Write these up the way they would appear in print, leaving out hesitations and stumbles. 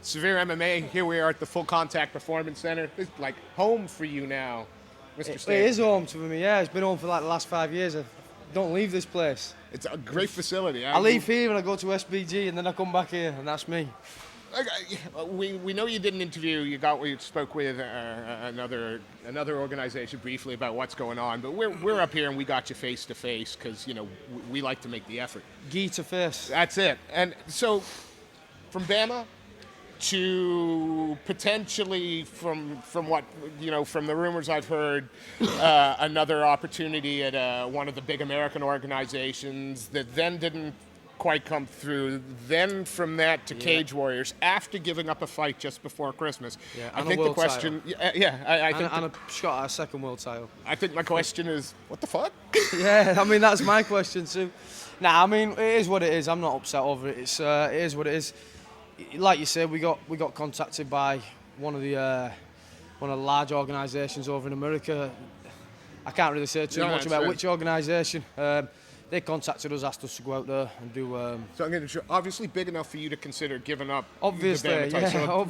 Severe MMA, here we are at the Full Contact Performance Center. It's like home for you now, Mr. Stapleton. It is home to me, yeah. It's been home for like the last 5 years. I don't leave this place. It's a great facility. I leave here and I go to SBG and then I come back here, and that's me. We know you did an interview. You spoke with another organization briefly about what's going on, but we're up here and we got you face to face because we like to make the effort. Gi to face. That's it. And so, from BAMMA to potentially from what from the rumors I've heard, another opportunity at one of the big American organizations that then didn't quite come through. Then from that to Cage Warriors after giving up a fight just before Christmas. Yeah, I think the question. I think and a shot at a second world title. I think my question is, what the fuck? Yeah, I mean that's my question too. Nah, I mean it is what it is. I'm not upset over it. It is what it is. Like you said, we got contacted by one of the large organisations over in America. I can't really say too much about which organisation. They contacted us, asked us to go out there and do. So I'm going to obviously big enough for you to consider giving up. Obviously, the BAMMA title.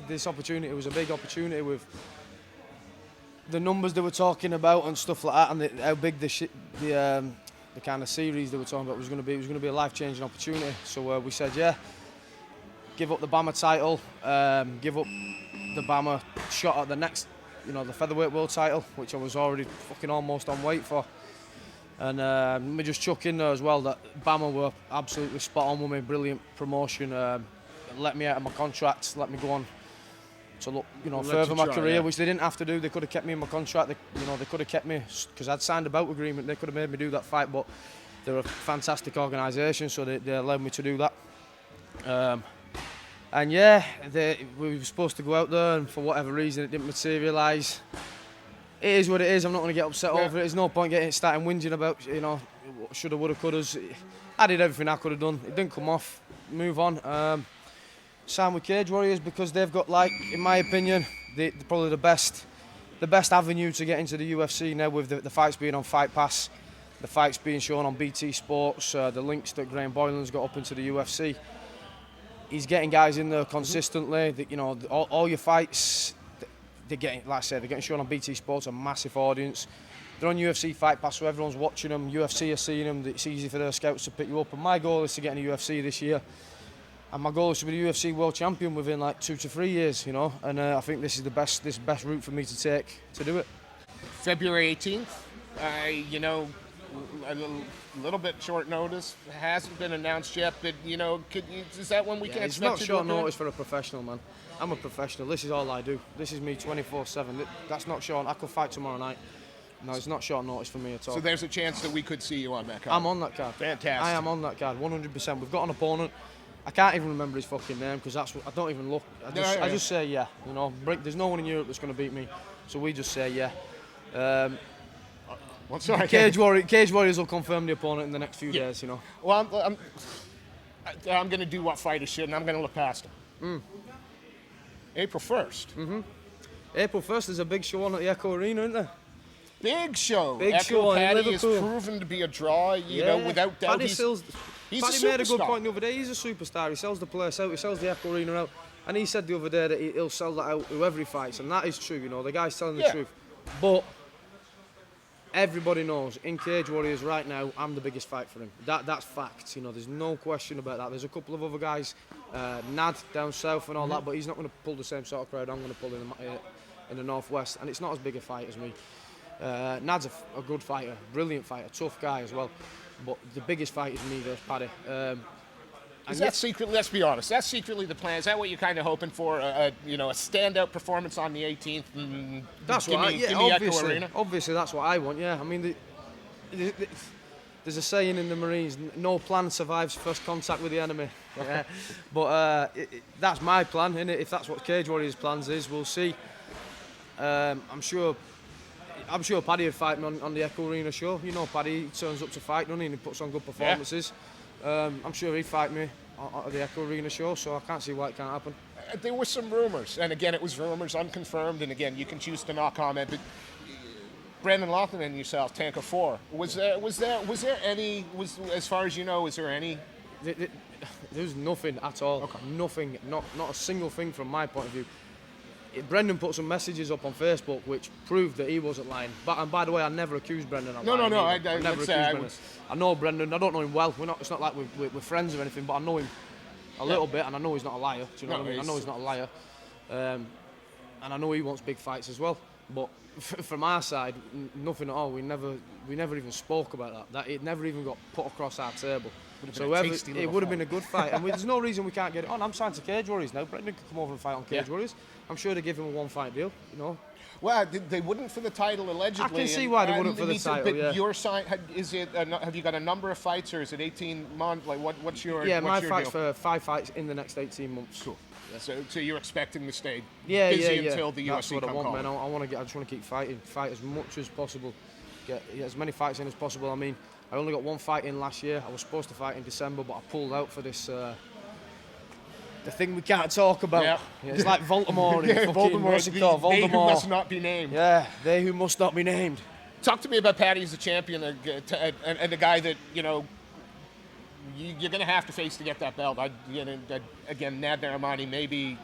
This opportunity was a big opportunity with the numbers they were talking about and stuff like that, and how big the kind of series they were talking about was going to be. It was going to be a life-changing opportunity. So we said, yeah. Give up the BAMMA title, give up the BAMMA shot at the next, the featherweight world title, which I was already fucking almost on weight for. And let me just chuck in there as well that BAMMA were absolutely spot on with me, brilliant promotion. Let me out of my contract, let me go on to look, further my career, which they didn't have to do. They could have kept me in my contract. They could have kept me because I'd signed a bout agreement. They could have made me do that fight, but they're a fantastic organisation, so they allowed me to do that. And yeah, we were supposed to go out there, and for whatever reason, it didn't materialise. It is what it is. I'm not going to get upset over it. There's no point starting whinging about, shoulda, woulda, couldas. I did everything I could have done. It didn't come off. Move on. Sign with Cage Warriors because they've got, in my opinion, probably the best avenue to get into the UFC now, with the fights being on Fight Pass, the fights being shown on BT Sports, the links that Graham Boylan's got up into the UFC. He's getting guys in there consistently. All your fights, they're getting, like I said, they're getting shown on BT Sports, a massive audience. They're on UFC Fight Pass, so everyone's watching them. UFC are seeing them. It's easy for their scouts to pick you up. And my goal is to get in the UFC this year. And my goal is to be the UFC world champion within 2 to 3 years, And I think this is the best route for me to take to do it. February 18th, a little bit short notice. It hasn't been announced yet, but is that when we can expect it's not to short notice for a professional, man. I'm a professional. This is all I do. This is me 24/7. That's not short. I could fight tomorrow night. No, it's not short notice for me at all. So there's a chance that we could see you on that card. I'm on that card. Fantastic. I am on that card, 100%. We've got an opponent. I can't even remember his fucking name because I don't even look. I just say yeah. There's no one in Europe that's going to beat me, so we just say yeah. Cage Warriors will confirm the opponent in the next few days, Well, I'm going to do what fighters should, and I'm going to look past them. April 1st. Mm-hmm. April 1st is a big show on at the Echo Arena, isn't there? Big show. Big Echo show in Paddy Liverpool. is proven to be a draw, without doubt. Paddy He's made a good point the other day. He's a superstar. He sells the place out. He sells the Echo Arena out. And he said the other day that he'll sell that out whoever he fights. And that is true, The guy's telling the truth. But everybody knows in Cage Warriors right now, I'm the biggest fight for him. That's fact. There's no question about that. There's a couple of other guys, Nad down south and all that, but he's not going to pull the same sort of crowd I'm going to pull in the northwest. And it's not as big a fight as me. Nad's a good fighter, brilliant fighter, tough guy as well. But the biggest fight is me versus Paddy. Is that secretly? Let's be honest. That's secretly the plan. Is that what you're kind of hoping for? A standout performance on the 18th. And that's what obviously that's what I want. Yeah, I mean, there's a saying in the Marines: no plan survives first contact with the enemy. Yeah. But that's my plan, innit? If that's what Cage Warriors' plans is, we'll see. I'm sure Paddy would fight me on the Echo Arena show. Paddy turns up to fight, doesn't he? And he puts on good performances. Yeah. I'm sure he'd fight me at the Echo Arena show, so I can't see why it can't happen. There were some rumours, and again, it was rumours, unconfirmed, and again, you can choose to not comment, but Brandon Laughlin and yourself, Tanker 4, was there any, as far as you know, is there any There's nothing at all. Okay. Nothing. Not a single thing from my point of view. Brendan put some messages up on Facebook which proved that he wasn't lying. And by the way, I never accused Brendan of lying. No. I never accused Brendan. I know Brendan. I don't know him well. It's not like we're friends or anything, but I know him a little bit, and I know he's not a liar. Do you know what I mean? I know he's not a liar, and I know he wants big fights as well. But from our side, nothing at all. We never even spoke about that. It never even got put across our table. So it would have been a good fight, and there's no reason we can't get it on. I'm signed to Cage Warriors now. Brendan could come over and fight on Cage Warriors. I'm sure they give him a one-fight deal. You know. Well, they wouldn't for the title allegedly. I can see why they wouldn't for the title. But your side, is it? Have you got a number of fights, or is it 18 months? Like what's your? Yeah, what's my fight's for 5 fights in the next 18 months. Cool. Yeah. So you're expecting to stay busy until the That's UFC what I come want, calling. man. I just want to keep fighting, fight as much as possible, get as many fights in as possible. I mean, I only got 1 fight in last year. I was supposed to fight in December, but I pulled out for this. The thing we can't talk about. Yeah. It's like Voldemort. And fucking, what's it called? They who Voldemort. must not be named. Yeah, they who must not be named. Talk to me about Paddy as a champion and the guy that you're going to have to face to get that belt. Again, Nadir Amani maybe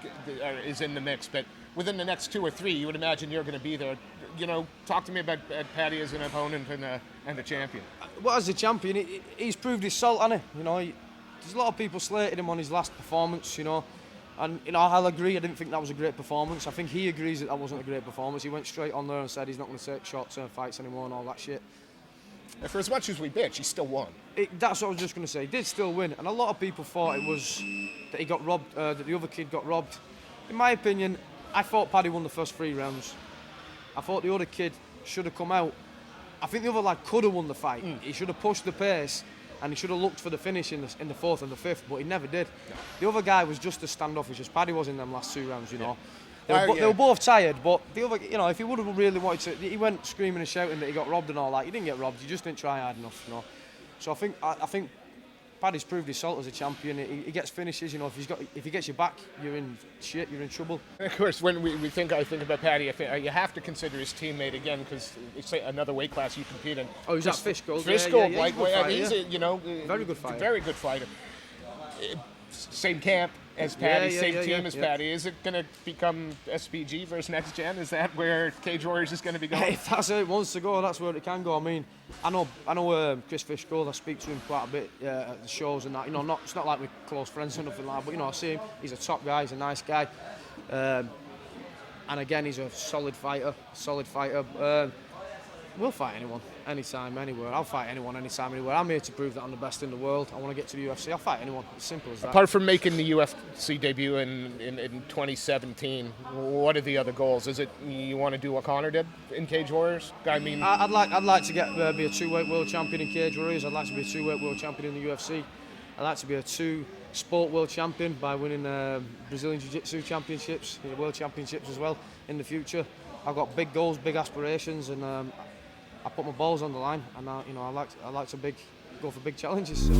is in the mix, but within the next 2 or 3, you would imagine you're going to be there. Talk to me about Paddy as an opponent and a champion. Well, as a champion, he's proved his salt, hasn't he? There's a lot of people slated him on his last performance, and I'll agree. I didn't think that was a great performance. I think he agrees that wasn't a great performance. He went straight on there and said he's not going to take short-term fights anymore and all that shit. For as much as we bitch, he still won. That's what I was just going to say. He did still win, and a lot of people thought it was that he got robbed, that the other kid got robbed. In my opinion, I thought Paddy won the first 3 rounds. I thought the other kid should have come out. I think the other lad could have won the fight. He should have pushed the pace. And he should have looked for the finish in the 4th and the 5th, but he never did. No. The other guy was just as standoffish as Paddy was in them last 2 rounds, They were both tired, but the other, if he would have really wanted to, he went screaming and shouting that he got robbed and all that. He didn't get robbed, he just didn't try hard enough, So I think Paddy's proved his salt as a champion. He gets finishes, if he gets you back, you're in shit, you're in trouble. And of course, when I think about Paddy, you have to consider his teammate again, because it's another weight class you compete in. Oh, he's at Fishgold. Fishgold, he's a very good fighter. Very good fighter. Same camp as Paddy, same team as Paddy. Is it going to become SPG versus Next Gen? Is that where Cage Warriors is going to be going? If that's where it wants to go, that's where it can go. I mean, I know Chris Fishgold. I speak to him quite a bit at the shows and that. It's not like we're close friends or nothing like that. But I see him. He's a top guy. He's a nice guy. And again, he's a solid fighter. We'll fight anyone, anytime, anywhere. I'll fight anyone, anytime, anywhere. I'm here to prove that I'm the best in the world. I want to get to the UFC. I'll fight anyone. It's simple as that. Apart from making the UFC debut in 2017, what are the other goals? Is it you want to do what Conor did in Cage Warriors? I mean, I'd like to get be a 2-weight world champion in Cage Warriors. I'd like to be a 2-weight world champion in the UFC. I'd like to be a 2-sport world champion by winning Brazilian Jiu-Jitsu championships, world championships as well in the future. I've got big goals, big aspirations, and I put my balls on the line, and I like to go for big challenges. So.